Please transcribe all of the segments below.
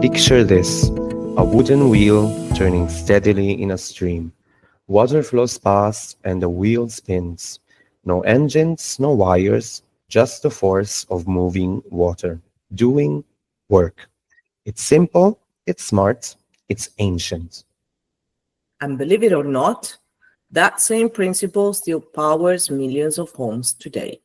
Picture this, a wooden wheel turning steadily in a stream. Water flows past and the wheel spins. No engines, no wires, just the force of moving water, doing work. It's simple, it's smart, it's ancient. And believe it or not, that same principle still powers millions of homes today.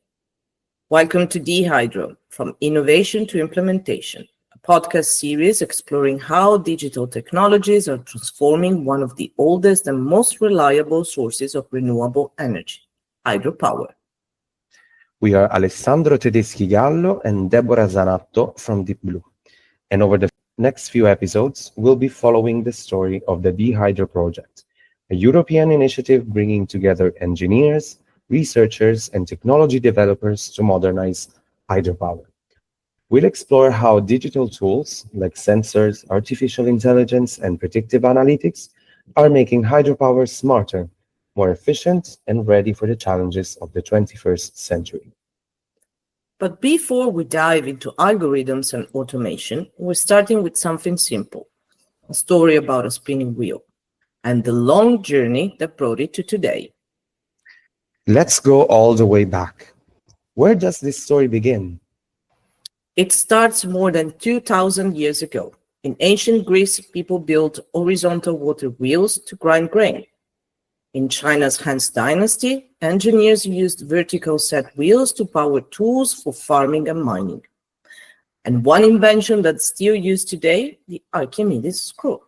Welcome to DHydro, from innovation to implementation, a podcast series exploring how digital technologies are transforming one of the oldest and most reliable sources of renewable energy, hydropower. We are Alessandro Tedeschi Gallo and Deborah Zanatto from Deep Blue. And over the next few episodes, we'll be following the story of the DHydro project, a European initiative bringing together engineers, researchers, and technology developers to modernize hydropower. We'll explore how digital tools like sensors, artificial intelligence, and predictive analytics are making hydropower smarter, more efficient, and ready for the challenges of the 21st century. But before we dive into algorithms and automation, we're starting with something simple, a story about a spinning wheel, and the long journey that brought it to today. Let's go all the way back. Where does this story begin? It starts more than 2,000 years ago. In ancient Greece, people built horizontal water wheels to grind grain. In China's Han Dynasty, engineers used vertical set wheels to power tools for farming and mining. And one invention that's still used today, the Archimedes screw,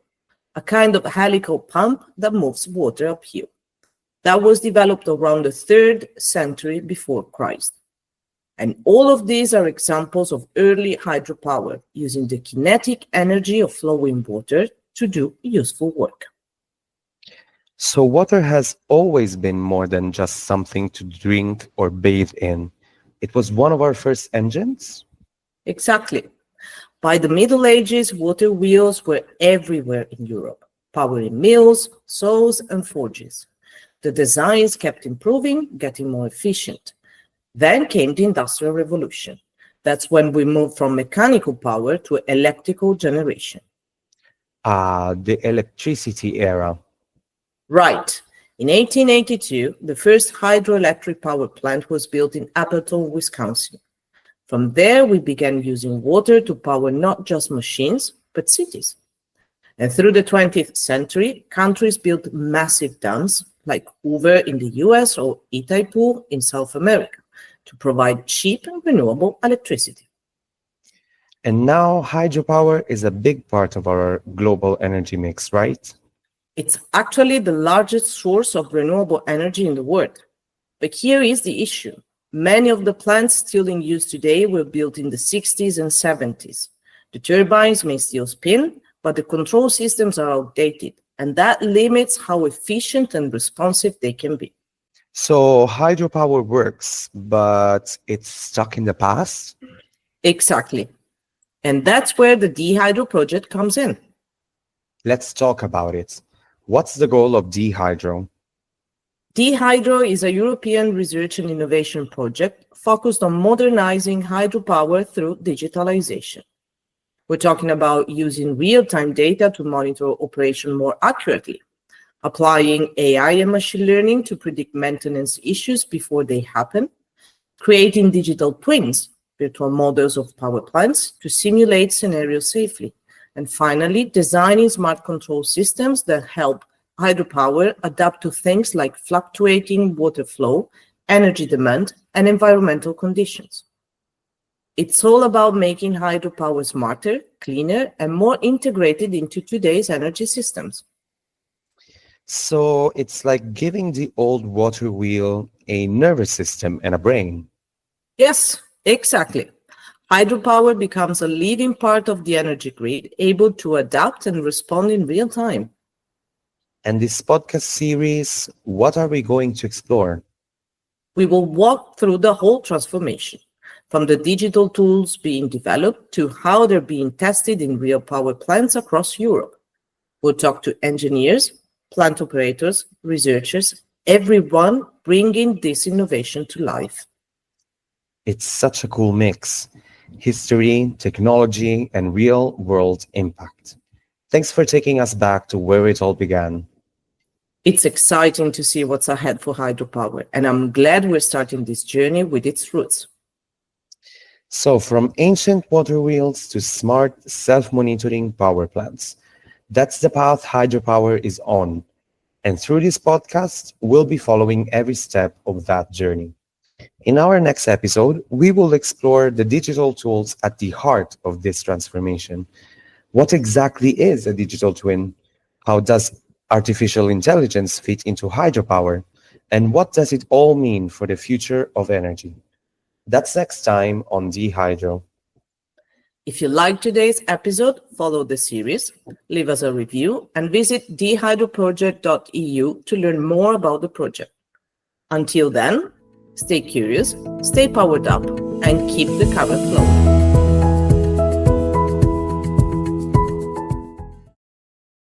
a kind of helical pump that moves water uphill. That was developed around the 3rd century before Christ. And all of these are examples of early hydropower, using the kinetic energy of flowing water to do useful work. So water has always been more than just something to drink or bathe in. It was one of our first engines? Exactly. By the Middle Ages, water wheels were everywhere in Europe, powering mills, saws, and forges. The designs kept improving, getting more efficient. Then came the Industrial Revolution. That's when we moved from mechanical power to electrical generation. The electricity era. Right. In 1882, the first hydroelectric power plant was built in Appleton, Wisconsin. From there, we began using water to power not just machines, but cities. And through the 20th century, countries built massive dams like Hoover in the US or Itaipu in South America to provide cheap and renewable electricity. And now hydropower is a big part of our global energy mix, right? It's actually the largest source of renewable energy in the world. But here is the issue. Many of the plants still in use today were built in the 60s and 70s. The turbines may still spin, but the control systems are outdated, and that limits how efficient and responsive they can be. So hydropower works, but it's stuck in the past? Exactly. And that's where the DHydro project comes in. Let's talk about it. What's the goal of DHydro? DHydro is a European research and innovation project focused on modernizing hydropower through digitalization. We're talking about using real-time data to monitor operation more accurately, applying AI and machine learning to predict maintenance issues before they happen, creating digital twins, virtual models of power plants to simulate scenarios safely, and finally, designing smart control systems that help hydropower adapt to things like fluctuating water flow, energy demand, and environmental conditions. It's all about making hydropower smarter, cleaner, and more integrated into today's energy systems. So it's like giving the old water wheel a nervous system and a brain. Yes, exactly. Hydropower becomes a living part of the energy grid, able to adapt and respond in real time. And this podcast series, what are we going to explore? We will walk through the whole transformation, from the digital tools being developed to how they're being tested in real power plants across Europe. We'll talk to engineers, plant operators, researchers, everyone bringing this innovation to life. It's such a cool mix. history, technology, and real-world impact. Thanks for taking us back to where it all began. It's exciting to see what's ahead for hydropower, and I'm glad we're starting this journey with its roots. So, from ancient water wheels to smart, self-monitoring power plants, that's the path hydropower is on. And through this podcast, we'll be following every step of that journey. In our next episode, we will explore the digital tools at the heart of this transformation. What exactly is a digital twin? How does artificial intelligence fit into hydropower? And what does it all mean for the future of energy? That's next time on Hydro. If you liked today's episode, follow the series, leave us a review, and visit thehydroproject.eu to learn more about the project. Until then, stay curious, stay powered up, and keep the current flowing.